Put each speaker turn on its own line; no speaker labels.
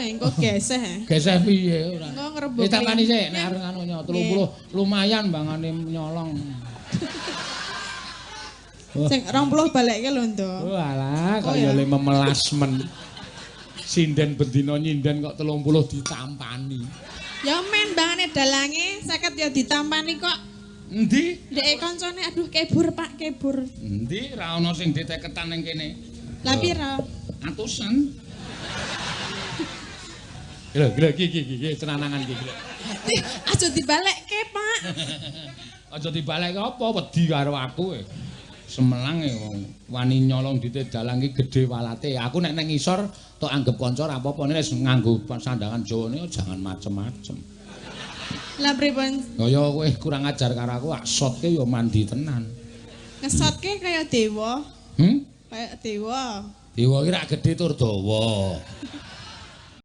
engko geseh.
Geseh piye ora.
Engko ngrebuk.
Takani sik nek arep anu 30 lumayan bangane nyolong.
Sing 20 balekke lho, Nduk.
Walah, kaya le memelas men. Sinden bendina nyinden kok 30 ditampani.
Ya men bangane dalange 50 ya ditampani kok.
Endi?
Ndek kancane aduh kebur Pak, kebur.
Endi ra ono sing diteketan ning kene.
Lah pira?
Atusan. Lho, iki cenanangan iki.
Aja dibalekke, Pak.
Aja dibalekke apa wedi karo aku. Semelang wong wani nyolong dite dalang iki gedhe walate. Aku nek nang ngisor tok anggap kanca ora apa-apa nek wis nganggo sandangan Jawane jangan macem-macem.
Lah pripun?
Kaya kowe kurang ajar karo aku, aksotke ya mandi tenan.
Ngesotke kaya dewa.
Hmm?
Kaya dewa.
Dewa iki ra gedhe tur dawa.